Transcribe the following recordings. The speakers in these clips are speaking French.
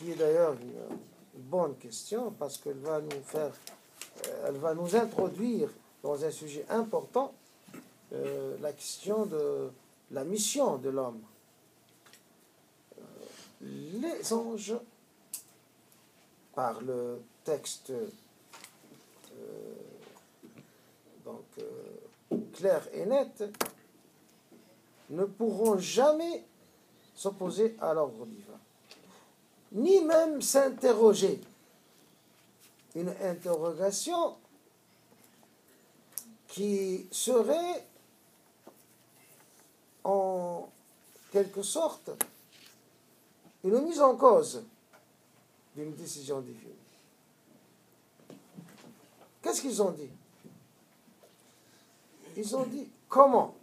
qui est d'ailleurs une bonne question, parce qu'elle va elle va nous introduire dans un sujet important, la question de la mission de l'homme. Les anges, par le texte clair et net, ne pourront jamais s'opposer à l'ordre divin, ni même s'interroger. Une interrogation qui serait en quelque sorte une mise en cause d'une décision divine. Qu'est-ce qu'ils ont dit? Ils ont dit, comment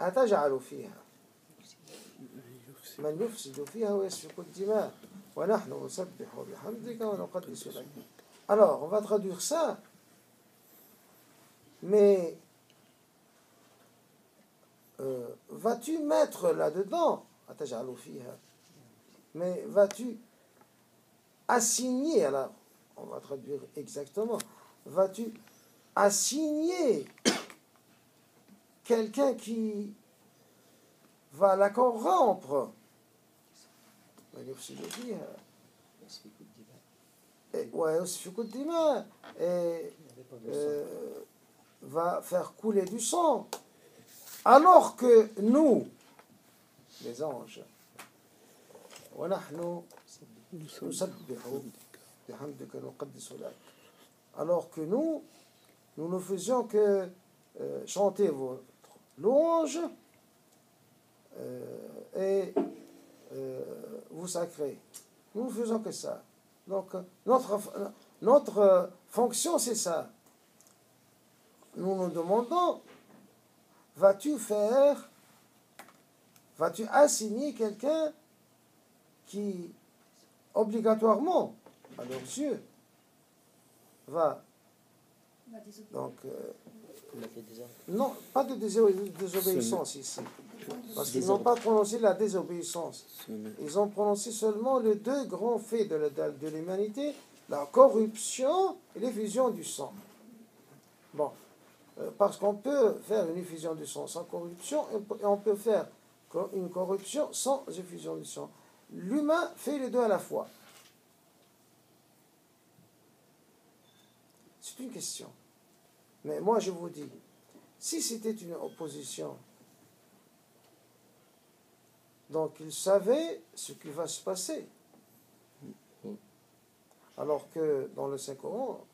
أتجعل فيها من يفسد فيها ويسفك الدماء ونحن نسبح بحمدك ونقدس لك. Alors, on va traduire ça, mais vas-tu mettre là-dedans, أتجعل فيها, mais vas-tu assigner, alors on va traduire exactement, vas-tu assigner quelqu'un qui va la corrompre et va faire couler du sang, alors que nous, les anges, alors que nous ne faisions que chanter votre louange et vous sacrer. Nous ne faisons que ça. Donc, notre fonction, c'est ça. Nous nous demandons, vas-tu assigner quelqu'un qui, obligatoirement, à leurs yeux, va... Donc, non, pas de désobéissance ici. Parce qu'ils n'ont pas prononcé la désobéissance. Ils ont prononcé seulement les deux grands faits de l'humanité, la corruption et l'effusion du sang. Bon, parce qu'on peut faire une effusion du sang sans corruption, et on peut faire une corruption sans effusion du sang. L'humain fait les deux à la fois. C'est une question. Mais moi, je vous dis, si c'était une opposition, donc ils savaient ce qui va se passer. Alors que dans le Saint-Coran,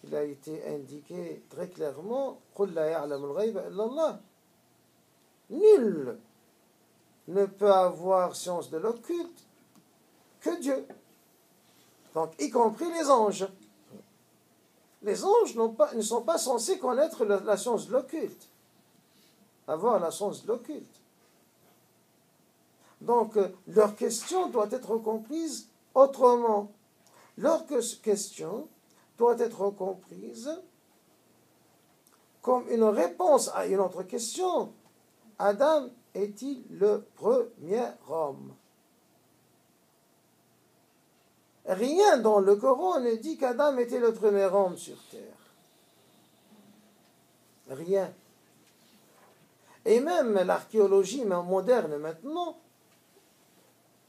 il a été indiqué très clairement, قُلْ لَا يَعْلَمُ الْغَيْبَ إِلَّا اللَّهُ. Nul ne peut avoir science de l'occulte que Dieu. Donc, y compris les anges. Les anges ne sont pas censés connaître la science de l'occulte, avoir la science de l'occulte. Donc, leur question doit être comprise autrement. Leur question doit être comprise comme une réponse à une autre question. Adam est-il le premier homme? Rien dans le Coran ne dit qu'Adam était le premier homme sur terre. Rien. Et même l'archéologie moderne maintenant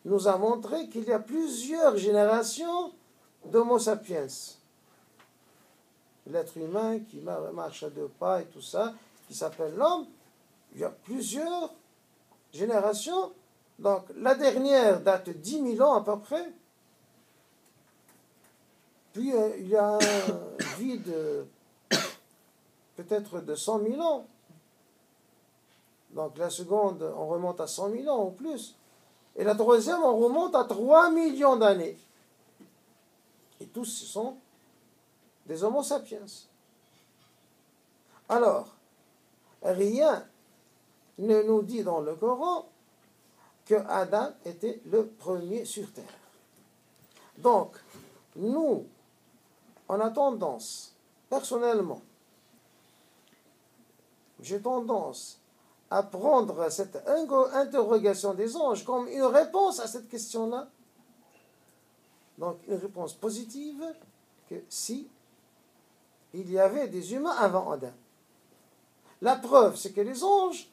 nous a montré qu'il y a plusieurs générations d'Homo sapiens. L'être humain qui marche à deux pas et tout ça, qui s'appelle l'homme, il y a plusieurs générations. Donc la dernière date de 10 000 ans à peu près. Puis il y a un vide peut-être de 100 000 ans. Donc la seconde, on remonte à 100 000 ans ou plus. Et la troisième, on remonte à 3 millions d'années. Et tous ce sont des Homo sapiens. Alors, rien ne nous dit dans le Coran que Adam était le premier sur terre. Donc, nous, on a tendance, personnellement, j'ai tendance à prendre cette interrogation des anges comme une réponse à cette question-là. Donc une réponse positive que si il y avait des humains avant Adam. La preuve, c'est que les anges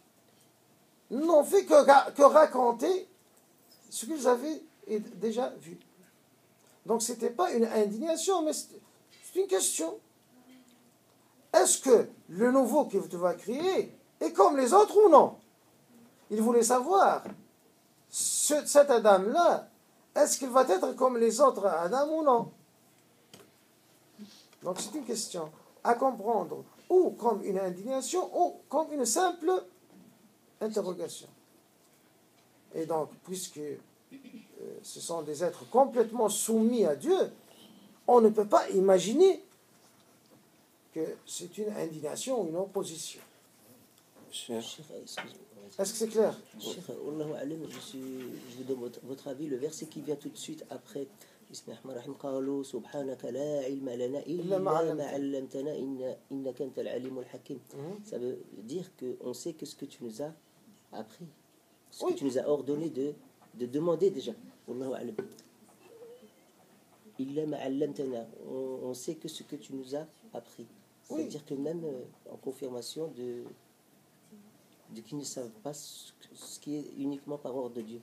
n'ont fait que raconter ce qu'ils avaient déjà vu. Donc ce n'était pas une indignation, mais c'est une question. Est-ce que le nouveau que tu vas créer est comme les autres ou non? Il voulait savoir, cet Adam-là, est-ce qu'il va être comme les autres Adam ou non? Donc c'est une question à comprendre, ou comme une indignation, ou comme une simple interrogation. Et donc, puisque ce sont des êtres complètement soumis à Dieu, on ne peut pas imaginer que c'est une indignation ou une opposition. Est-ce que c'est clair? Je vous donne votre avis. Le verset qui vient tout de suite après قالوا سبحانك لا علم لنا إلا ما علمتنا إنك أنت العليم الحكيم. Ça veut dire qu'on sait que ce que tu nous as appris, ce que tu nous as ordonné de demander déjà. إلا ما علمتنا. On sait que ce que tu nous as appris. C'est-à-dire que même en confirmation de qu'ils ne savent pas ce qui est uniquement par ordre de Dieu.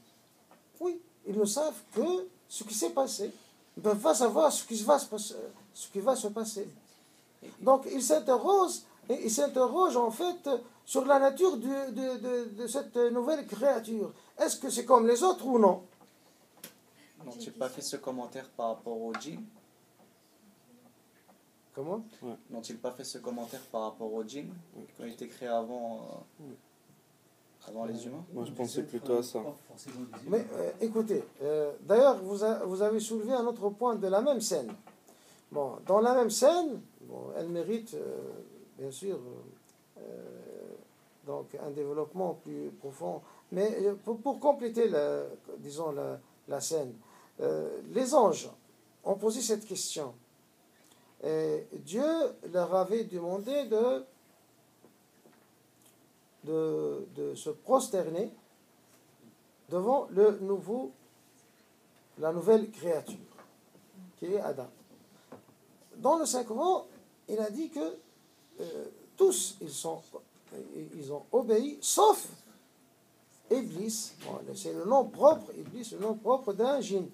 Oui, ils ne savent que ce qui s'est passé. Ils ne peuvent pas savoir ce qui va se passer. Donc ils s'interrogent en fait sur la nature de cette nouvelle créature. Est-ce que c'est comme les autres ou non? N'ont-ils pas fait ce commentaire par rapport aux djinns? Comment? N'ont-ils pas fait ce commentaire par rapport aux djinns qui ont été créés avant les humains? Moi, je pensais plutôt à ça. Mais écoutez, d'ailleurs, vous avez soulevé un autre point de la même scène. Bon, dans la même scène, elle mérite, bien sûr, donc un développement plus profond. Mais pour compléter, la scène, les anges ont posé cette question. Et Dieu leur avait demandé de se prosterner devant la nouvelle créature, qui est Adam. Dans le Saint-Coran, il a dit que tous, ils ont obéi, sauf Iblis. Bon, c'est le nom propre, Iblis, le nom propre d'un djinn.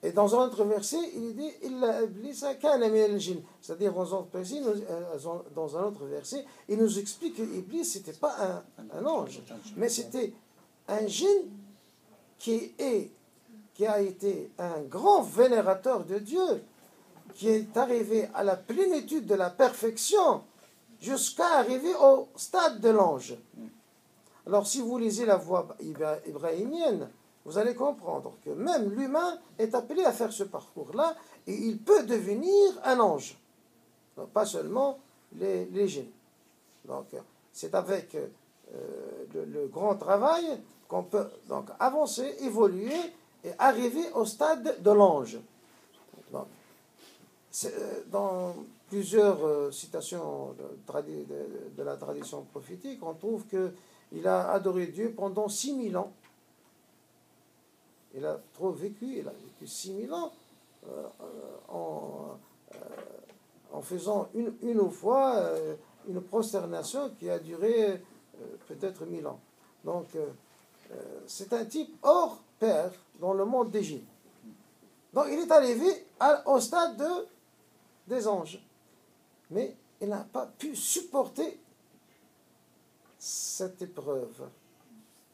Et dans un autre verset, il dit Illa Iblis kana min al-jinn. C'est-à-dire, dans un autre verset, il nous explique que Iblis, ce n'était pas un ange, mais c'était un djinn qui a été un grand vénérateur de Dieu, qui est arrivé à la plénitude de la perfection jusqu'à arriver au stade de l'ange. Alors, si vous lisez la voie ibrahimienne, vous allez comprendre que même l'humain est appelé à faire ce parcours-là et il peut devenir un ange. Donc, pas seulement les djinns. Donc, c'est avec le grand travail qu'on peut donc avancer, évoluer et arriver au stade de l'ange. Donc, dans plusieurs citations de la tradition prophétique, on trouve qu'il a adoré Dieu pendant 6000 ans. Il a trop vécu, il a vécu 6000 ans en faisant une fois une prosternation qui a duré peut-être 1000 ans. Donc, c'est un type hors pair dans le monde des djinns. Donc, il est arrivé au stade des anges. Mais il n'a pas pu supporter cette épreuve.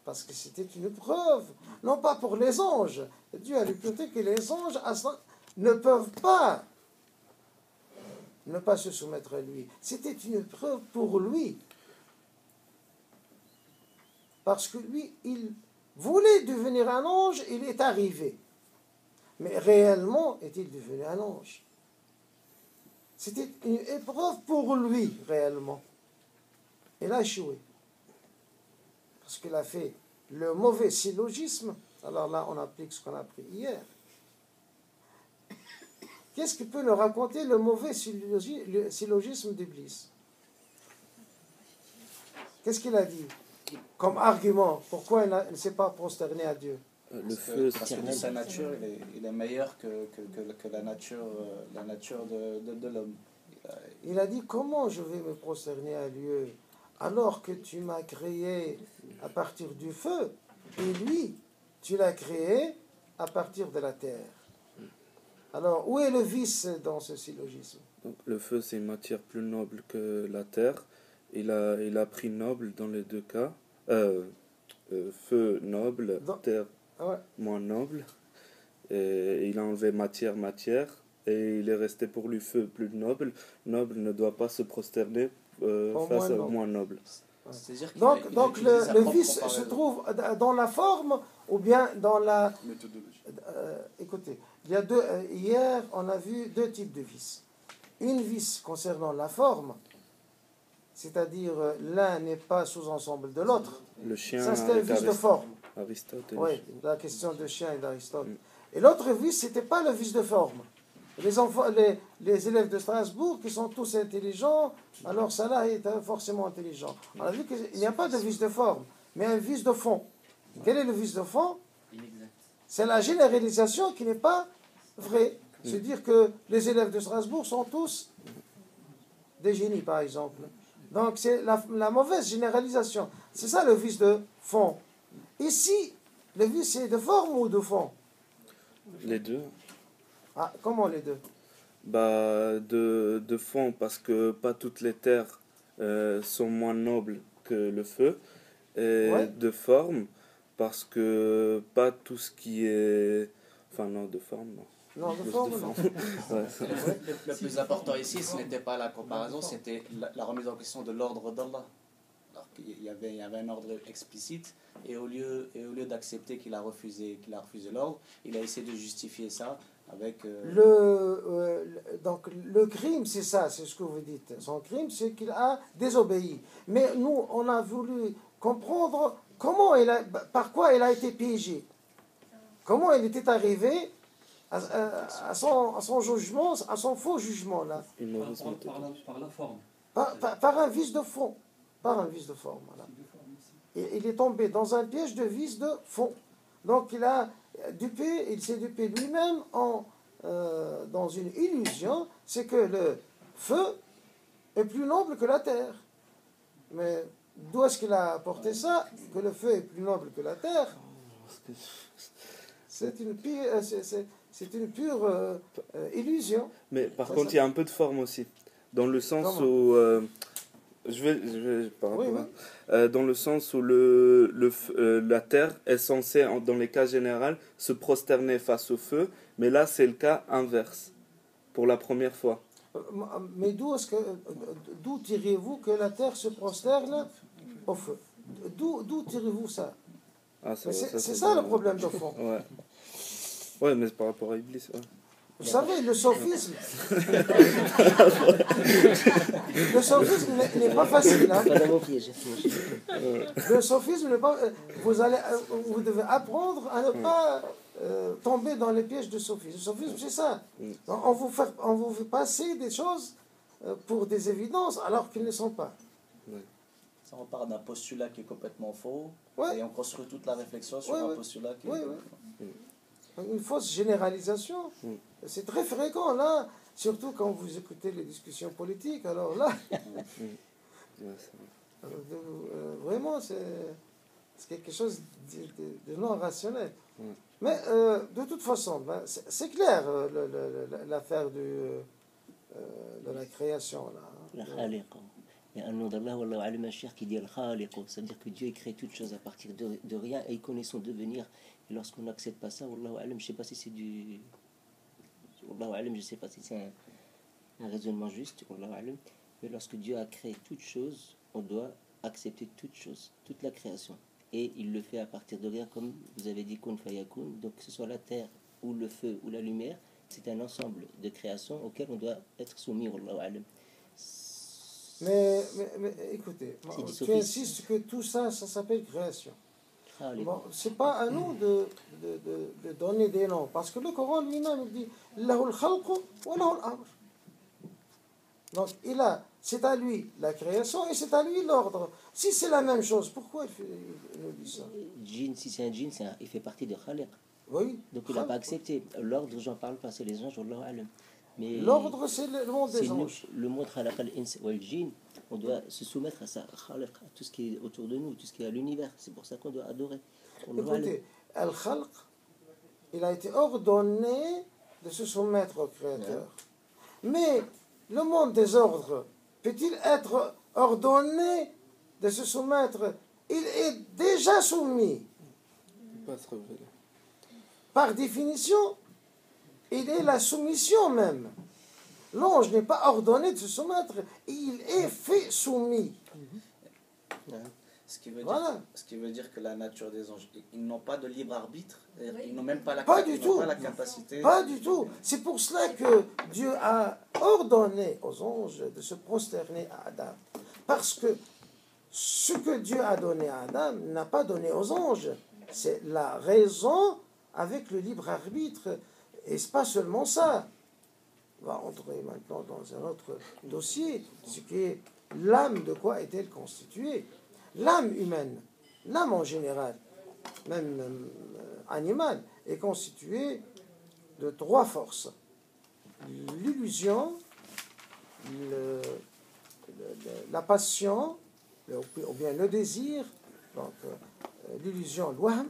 Parce que c'était une preuve, non pas pour les anges. Dieu a décrété que les anges ne peuvent pas ne pas se soumettre à lui. C'était une preuve pour lui. Parce que lui, il voulait devenir un ange, il est arrivé. Mais réellement, est-il devenu un ange? C'était une épreuve pour lui, réellement. Il a échoué. Parce qu'il a fait le mauvais syllogisme. Alors là, on applique ce qu'on a appris hier. Qu'est-ce qui peut nous raconter le mauvais syllogisme d'Iblis? Qu'est-ce qu'il a dit comme argument? Pourquoi il ne s'est pas prosterné à Dieu? Le feu, parce que de sa nature, il est meilleur que la nature de l'homme. Il a dit, comment je vais me prosterner à Dieu alors que tu m'as créé à partir du feu et lui, tu l'as créé à partir de la terre. Alors, où est le vice dans ce syllogisme? Donc, le feu, c'est une matière plus noble que la terre. Il a pris noble dans les deux cas. Feu noble, terre moins noble. Et il a enlevé matière, et il est resté pour lui feu plus noble. Noble ne doit pas se prosterner face au moins noble. Donc le vice se trouve dans la forme ou bien dans la méthodologie. Écoutez, il y a hier on a vu deux types de vices. Une vice concernant la forme, c'est-à-dire l'un n'est pas sous-ensemble de l'autre. Le chien, ça c'est un vice de forme. Aristote. Oui, la question de chien et d'Aristote. Et l'autre vice, c'était pas le vice de forme. Les élèves de Strasbourg qui sont tous intelligents, alors Salah est forcément intelligent. On a vu qu'il n'y a pas de vice de forme, mais un vice de fond. Quel est le vice de fond? C'est la généralisation qui n'est pas vraie. C'est dire que les élèves de Strasbourg sont tous des génies, par exemple. Donc c'est la mauvaise généralisation. C'est ça le vice de fond. Ici, le vice est de forme ou de fond? Les deux. Ah, comment les deux? De fond, parce que pas toutes les terres sont moins nobles que le feu. Et de forme, parce que pas tout ce qui est... Enfin non, de forme, non. Non, de forme, non. Le plus important ici, ce n'était pas la comparaison, c'était la remise en question de l'ordre d'Allah. Il y avait un ordre explicite, et au lieu d'accepter qu'il a refusé l'ordre, il a essayé de justifier ça avec... Donc le crime, c'est ça, c'est ce que vous dites. Son crime, c'est qu'il a désobéi. Mais nous, on a voulu comprendre par quoi il a été piégé. Comment il était arrivé à son jugement, à son faux jugement là. Par la forme. Par un vice de fond. Par un vice de forme. Voilà. Et il est tombé dans un piège de vice de fond. Donc il s'est dupé lui-même dans une illusion, c'est que le feu est plus noble que la terre. Mais d'où est-ce qu'il a apporté ça, que le feu est plus noble que la terre? C'est une pure illusion. Mais par contre, il y a un peu de forme aussi. Dans le sens où... je vais par rapport dans le sens où la terre est censée, dans les cas généraux, se prosterner face au feu, mais là c'est le cas inverse, pour la première fois. Mais d'où tirez-vous que la terre se prosterne au feu? D'où tirez-vous ça? C'est ça le problème de fond. Ouais, mais c'est par rapport à Iblis. Ouais. Vous savez, le sophisme n'est pas facile. Hein. Le sophisme n'est pas... Vous devez apprendre à ne pas tomber dans les pièges du sophisme. Le sophisme, c'est ça. On vous fait passer des choses pour des évidences alors qu'ils ne sont pas. Ça, on part d'un postulat qui est complètement faux, et on construit toute la réflexion sur un postulat qui est... Une fausse généralisation. C'est très fréquent, là, surtout quand vous écoutez les discussions politiques. Alors là, vraiment, c'est quelque chose de non rationnel. Mais de toute façon, c'est clair, l'affaire de la création. Là. Il y a un nom d'Allah, Wallahu alim, un cheikh qui dit Al-Khaliq, c'est-à-dire que Dieu crée toute chose à partir de rien et il connaît son devenir. Et lorsqu'on n'accepte pas ça, Wallahu alim, je ne sais pas si c'est du... Wallahu alim, je ne sais pas si c'est un raisonnement juste, Wallahu alim, mais lorsque Dieu a créé toute chose, on doit accepter toute chose, toute la création. Et il le fait à partir de rien, comme vous avez dit, kun fayakun, donc que ce soit la terre ou le feu ou la lumière, c'est un ensemble de créations auquel on doit être soumis, Wallahu alim. Mais écoutez, tu insistes que tout ça, ça s'appelle création. Bon, c'est pas à nous de donner des noms, parce que le Coran lui-même dit Lahul khalqu wa lahul amr. Donc, c'est à lui la création et c'est à lui l'ordre. Si c'est la même chose, pourquoi il nous dit ça? Djinn, si c'est un djinn, il fait partie de Khaliq. Oui. Donc il n'a pas accepté. L'ordre, j'en parle pas, c'est les anges, Wallahu a'lam. Mais l'ordre, c'est le monde des anges. Le monde Khalaq al-ins wal jinn, on doit se soumettre à ça, Khaliq, à tout ce qui est autour de nous, tout ce qui est à l'univers. C'est pour ça qu'on doit adorer. Écoutez, Al-Khalq, il a été ordonné de se soumettre au Créateur. Mais le monde des ordres peut-il être ordonné de se soumettre? Il est déjà soumis. Par définition, il est la soumission même. L'ange n'est pas ordonné de se soumettre, il est fait soumis. Ce qui veut dire que la nature des anges, ils n'ont pas de libre arbitre, ils n'ont même pas la, pas du tout. Pas la capacité. Pas du tout. C'est pour cela que Dieu a ordonné aux anges de se prosterner à Adam. Parce que ce que Dieu a donné à Adam n'a pas donné aux anges. C'est la raison avec le libre arbitre. Et ce n'est pas seulement ça. On va entrer maintenant dans un autre dossier, ce qui est l'âme. De quoi est-elle constituée? L'âme humaine, l'âme en général, même animale, est constituée de 3 forces. L'illusion, la passion, ou bien le désir, donc l'illusion, l'wahm,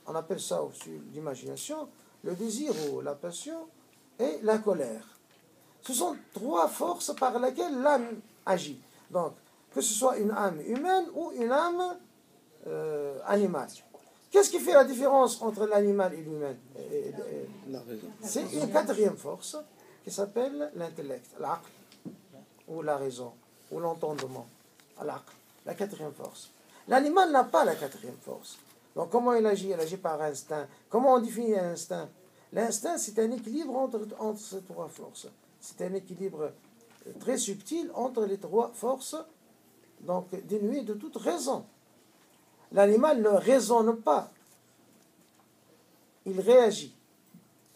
on appelle ça aussi l'imagination, le désir ou la passion, et la colère. Ce sont 3 forces par lesquelles l'âme agit. Donc, que ce soit une âme humaine ou une âme animale. Qu'est-ce qui fait la différence entre l'animal et l'humain? C'est une 4e force qui s'appelle l'intellect, l'aql, ou la raison, ou l'entendement, l'aql, la 4e force. L'animal n'a pas la 4e force. Donc comment il agit? Il agit par instinct. Comment on définit un instinct? L'instinct, c'est un équilibre entre ces 3 forces. C'est un équilibre très subtil entre les 3 forces, donc dénué de toute raison. L'animal ne raisonne pas. Il réagit.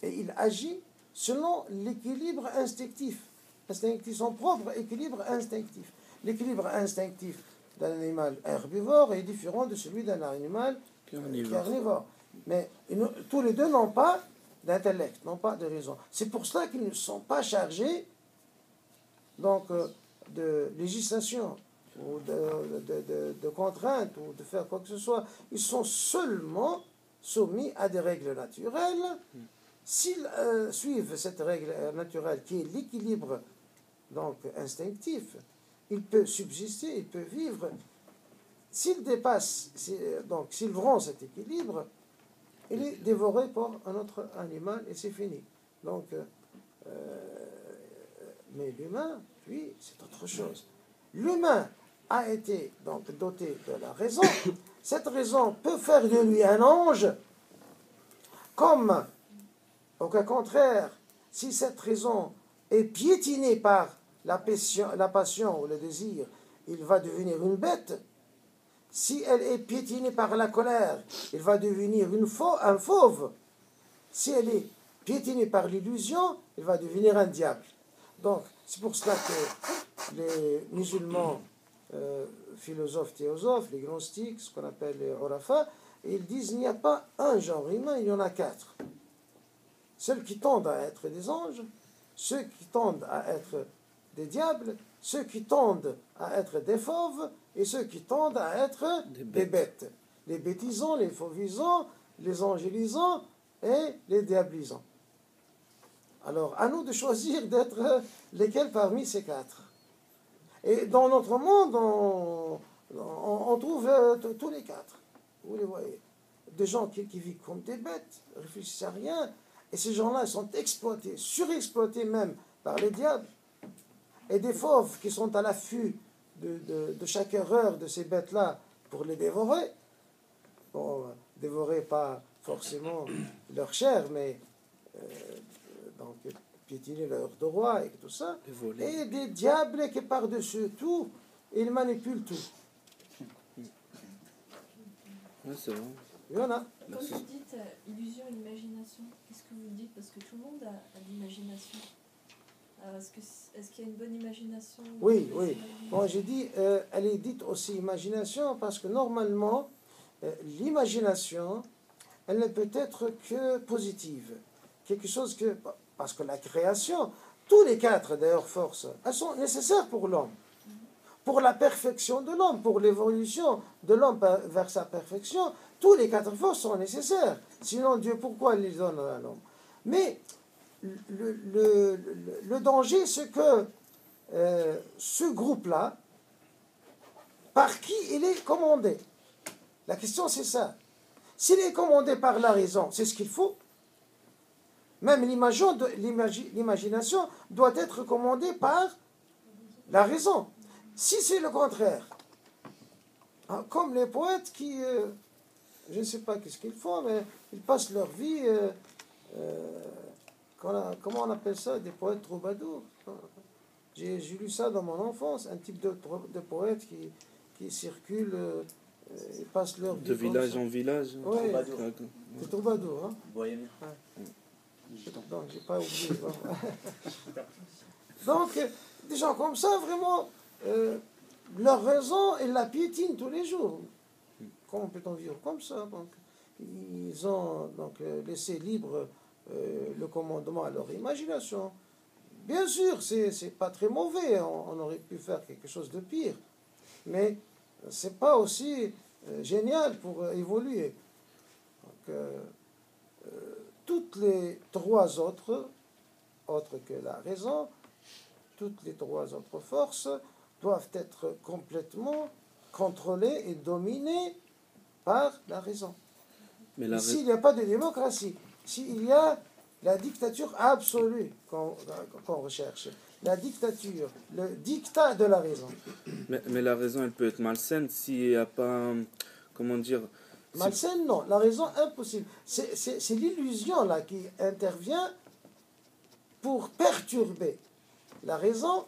Et il agit selon l'équilibre instinctif. Son propre équilibre instinctif. L'équilibre instinctif d'un animal herbivore est différent de celui d'un animal carnivore. Mais tous les deux n'ont pas d'intellect, n'ont pas de raison. C'est pour cela qu'ils ne sont pas chargés donc, de législation ou de contraintes ou de faire quoi que ce soit. Ils sont seulement soumis à des règles naturelles. S'ils suivent cette règle naturelle qui est l'équilibre donc instinctif, il peut subsister, il peut vivre. S'il dépasse, donc s'il rompt cet équilibre, il est dévoré par un autre animal et c'est fini. Donc, mais l'humain, lui, c'est autre chose. L'humain a été donc doté de la raison. Cette raison peut faire de lui un ange, comme, au cas contraire, si cette raison est piétinée par la passion ou le désir, il va devenir une bête. Si elle est piétinée par la colère, il va devenir un fauve. Si elle est piétinée par l'illusion, il va devenir un diable. Donc, c'est pour cela que les musulmans, philosophes, théosophes, les gnostiques, ce qu'on appelle les Urafa, ils disent qu'il n'y a pas un genre humain, il y en a 4. Ceux qui tendent à être des anges, ceux qui tendent à être des diables, ceux qui tendent à être des fauves et ceux qui tendent à être des bêtes. Les bêtisants, les fauvisants, les angélisants et les diablisants. Alors, à nous de choisir d'être lesquels parmi ces 4. Et dans notre monde, on trouve tous les 4. Vous les voyez. Des gens qui vivent comme des bêtes, ne réfléchissent à rien. Et ces gens-là sont exploités, surexploités même par les diables. Et des fauves qui sont à l'affût de chaque erreur de ces bêtes-là pour les dévorer. Bon, dévorer pas forcément leur chair, mais donc piétiner leur droit et tout ça. Et des diables qui par-dessus tout, ils manipulent tout. Ouais, c'est vrai. Il y en a. Quand vous dites illusion, imagination, qu'est-ce que vous dites? Parce que tout le monde a l'imagination. Est-ce qu'il y a une bonne imagination? Oui, oui. Bon, j'ai dit, elle est dite aussi imagination parce que normalement, l'imagination, elle ne peut être que positive. Quelque chose que... Parce que la création, tous les quatre d'ailleurs forces, elles sont nécessaires pour l'homme. Pour la perfection de l'homme, pour l'évolution de l'homme vers sa perfection, tous les quatre forces sont nécessaires. Sinon, Dieu, pourquoi il les donne à l'homme? Mais le danger, c'est que ce groupe-là, par qui il est commandé? La question, c'est ça. S'il est commandé par la raison, c'est ce qu'il faut. Même l'imagination doit être commandée par la raison. Si c'est le contraire, comme les poètes qui, je ne sais pas qu'est-ce qu'ils font, mais ils passent leur vie, comment on appelle ça, des poètes troubadours. J'ai lu ça dans mon enfance, un type de poète qui circule, ils passent leur vie. De village en village. Oui, c'est troubadour. Hein? Bohémien. Ouais. Donc, j'ai pas oublié. Donc, des gens comme ça, vraiment, leur raison, ils la piétinent tous les jours. Comment peut-on vivre comme ça? Donc, ils ont donc laissé libre le commandement à leur imagination. Bien sûr, c'est pas très mauvais, on aurait pu faire quelque chose de pire, mais c'est pas aussi génial pour évoluer. Donc, toutes les trois autres que la raison, toutes les trois autres forces doivent être complètement contrôlées et dominées par la raison. Mais s'il n'y a pas de démocratie, s'il y a la dictature absolue qu'on recherche, la dictature, le dictat de la raison. Mais la raison, elle peut être malsaine s'il n'y a pas, comment dire... Malsaine, non. La raison, impossible. C'est l'illusion là qui intervient pour perturber la raison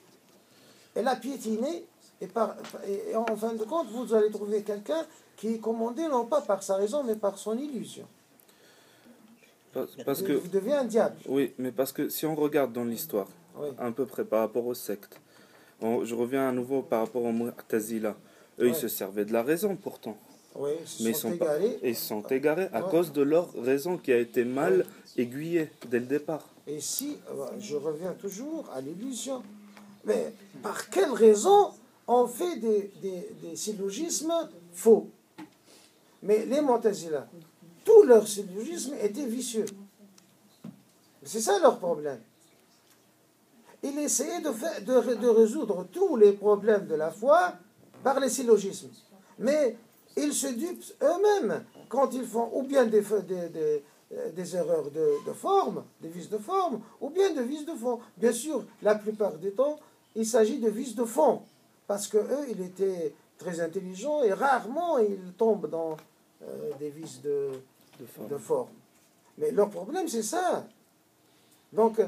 et la piétiner. Et en fin de compte, vous allez trouver quelqu'un qui est commandé non pas par sa raison, mais par son illusion. Parce que, vous devenez un diable. Oui, mais parce que si on regarde dans l'histoire, à peu près par rapport aux sectes, je reviens à nouveau par rapport aux Mu'tazila. Eux, ils se servaient de la raison pourtant. Oui, mais ils sont égarés à cause de leur raison qui a été mal aiguillée dès le départ. Et si, je reviens toujours à l'illusion, mais par quelle raison on fait des syllogismes faux? Mais les Mu'tazila, tous leurs syllogismes étaient vicieux. C'est ça leur problème. Ils essayaient de résoudre tous les problèmes de la foi par les syllogismes. Mais ils se dupent eux-mêmes quand ils font ou bien des erreurs de forme, des vices de forme, ou bien de vices de fond. Bien sûr, la plupart du temps, il s'agit de vices de fond, parce qu'eux, ils étaient très intelligents et rarement ils tombent dans des vices de forme. Mais leur problème, c'est ça. Donc,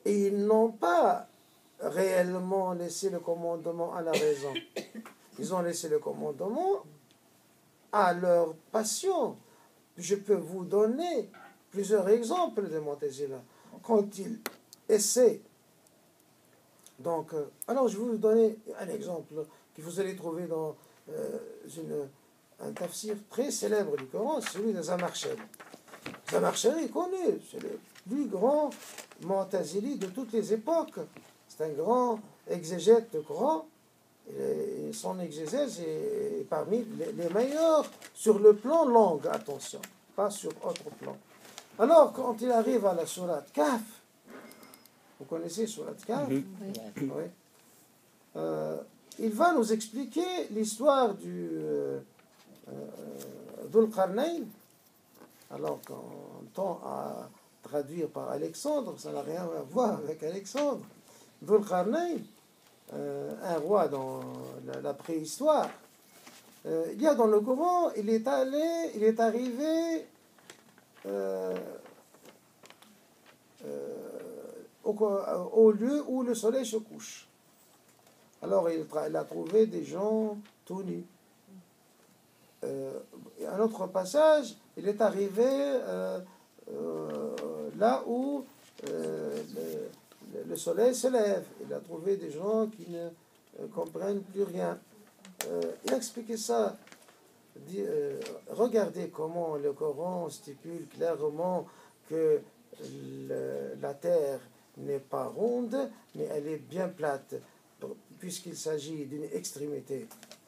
ils n'ont pas réellement laissé le commandement à la raison. Ils ont laissé le commandement à leur passion. Je peux vous donner plusieurs exemples de Mu'tazila. Quand ils essaient, donc, alors je vais vous donner un exemple que vous allez trouver dans un tafsir très célèbre du Coran, celui de Zamakshari. Zamakshari est connu, c'est le plus grand Mu'tazili de toutes les époques. C'est un grand exégète du Coran. Et son exégèse est parmi les meilleurs sur le plan langue, attention, pas sur autre plan. Alors, quand il arrive à la sourate Kahf, vous connaissez sourate Kahf? Oui. Il va nous expliquer l'histoire du Dhul Qarnayn. Alors, quand on tend à traduire par Alexandre, ça n'a rien à voir avec Alexandre. Dhul Qarnayn, un roi dans la préhistoire. Il y a dans le Coran, il est arrivé au lieu où le soleil se couche. Alors il a trouvé des gens tout nus. Un autre passage, il est arrivé là où le soleil se lève. Il a trouvé des gens qui ne comprennent plus rien. Il a expliqué ça. Regardez comment le Coran stipule clairement que la terre n'est pas ronde, mais elle est bien plate, puisqu'il s'agit d'une extrémité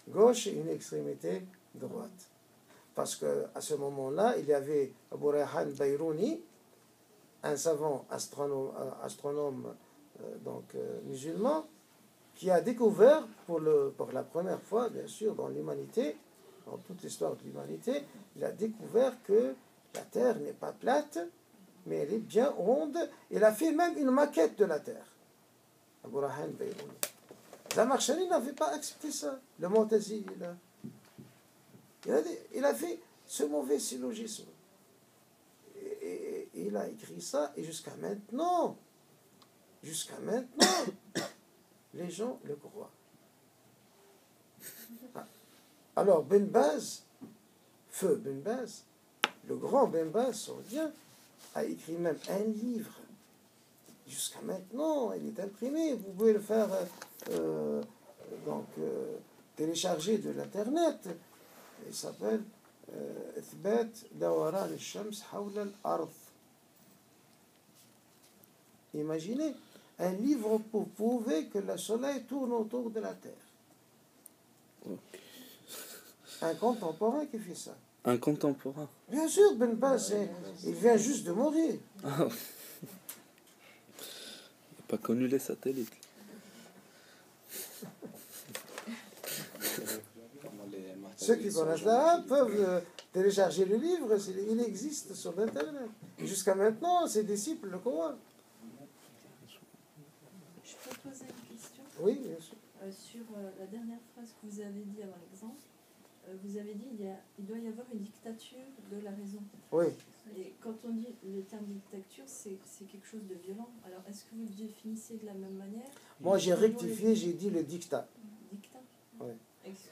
gauche et une extrémité droite. Parce qu'à ce moment-là, il y avait Abu Rayhan Bayrouni, un savant astronome musulman, qui a découvert pour la première fois, bien sûr, dans l'humanité, dans toute l'histoire de l'humanité, il a découvert que la Terre n'est pas plate, mais elle est bien ronde. Il a fait même une maquette de la Terre. Abu Rayhan Bayrouni. Zamakshari n'avait pas accepté ça. Le Mu'tazili, il a fait ce mauvais syllogisme. Et il a écrit ça, et jusqu'à maintenant, les gens le croient. Alors, Ben Baz, feu Ben Baz, le grand Ben Baz saoudien, a écrit même un livre. Jusqu'à maintenant, il est imprimé. Vous pouvez le faire télécharger de l'internet. Il s'appelle Ithbat Dawaran al-Shams Hawla al-Ard. Imaginez un livre pour prouver que le soleil tourne autour de la Terre. Un contemporain qui fait ça. Un contemporain. Bien sûr, Ben Baz, il vient juste de mourir. Ah. Il n'a pas connu les satellites. Ceux qui connaissent l'arabe peuvent télécharger le livre, il existe sur Internet. Jusqu'à maintenant, ses disciples le croient. Je peux poser une question? Oui, bien sûr. Sur la dernière phrase que vous avez dit avant l'exemple, vous avez dit il doit y avoir une dictature de la raison. Oui. Et quand on dit le terme dictature, c'est quelque chose de violent. Alors, est-ce que vous le définissez de la même manière? Moi, j'ai rectifié, j'ai dit le dictat. Dictat. Oui.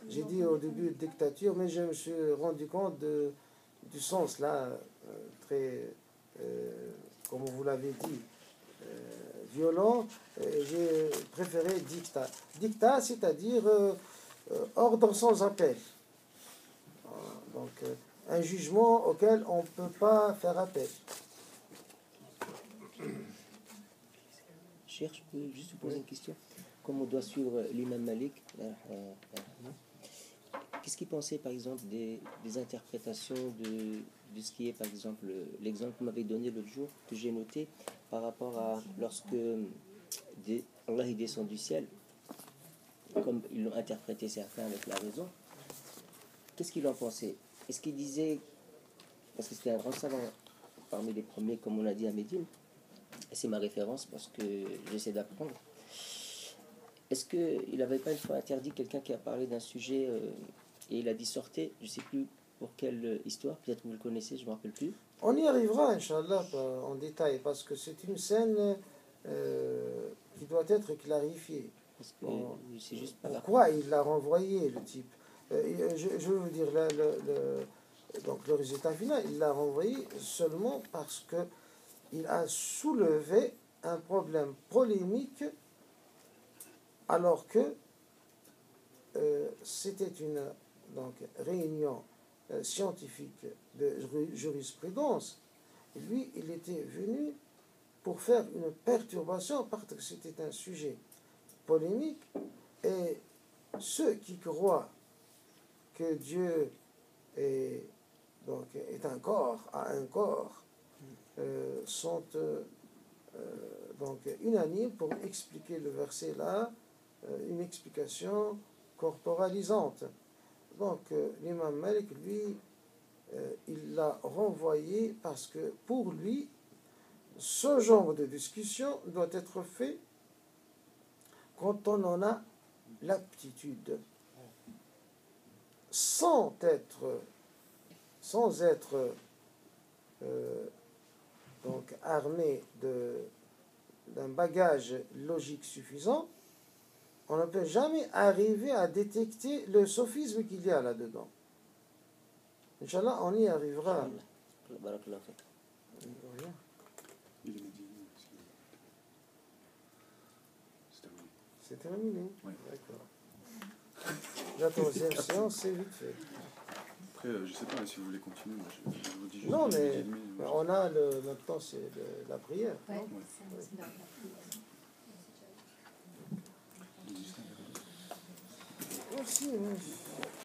J'ai dit au début dictature, mais je me suis rendu compte du sens là, très, comme vous l'avez dit, violent. J'ai préféré dictat. Dictat, c'est-à-dire ordre sans appel. Donc, un jugement auquel on ne peut pas faire appel. Cher, je peux juste vous poser une question. Comme on doit suivre l'imam Malik, qu'est-ce qu'il pensait par exemple des interprétations de ce qui est par exemple l'exemple que vous m'avez donné l'autre jour, que j'ai noté par rapport à lorsque Allah il descend du ciel, comme ils l'ont interprété certains avec la raison. Qu'est-ce qu'il en pensait? Est-ce qu'il disait, parce que c'était un grand savant parmi les premiers, comme on l'a dit à Médine, et c'est ma référence parce que j'essaie d'apprendre, est-ce qu'il n'avait pas une fois interdit quelqu'un qui a parlé d'un sujet et il a dit sortez, je ne sais plus pour quelle histoire, peut-être que vous le connaissez, je ne me rappelle plus. On y arrivera, Inch'Allah, en détail, parce que c'est une scène qui doit être clarifiée. Parce que c'est juste pas pourquoi il l'a renvoyé, le type? Je veux vous dire, donc le résultat final, il l'a renvoyé seulement parce qu'il a soulevé un problème polémique alors que c'était une réunion scientifique de jurisprudence. Lui, il était venu pour faire une perturbation parce que c'était un sujet polémique, et ceux qui croient que Dieu est un corps, a un corps, sont unanimes pour expliquer le verset là, une explication corporalisante. Donc l'imam Malik, lui, il l'a renvoyé parce que pour lui, ce genre de discussion doit être fait quand on en a l'aptitude, sans être armé d'un bagage logique suffisant. On ne peut jamais arriver à détecter le sophisme qu'il y a là-dedans. Inch'Allah, on y arrivera. C'est terminé. Oui. D'accord. La troisième séance, c'est vite fait. Après, je ne sais pas si vous voulez continuer. Moi, je vous dis juste. Non, mais on a maintenant, c'est la prière. Ouais, non c'est la prière. Merci.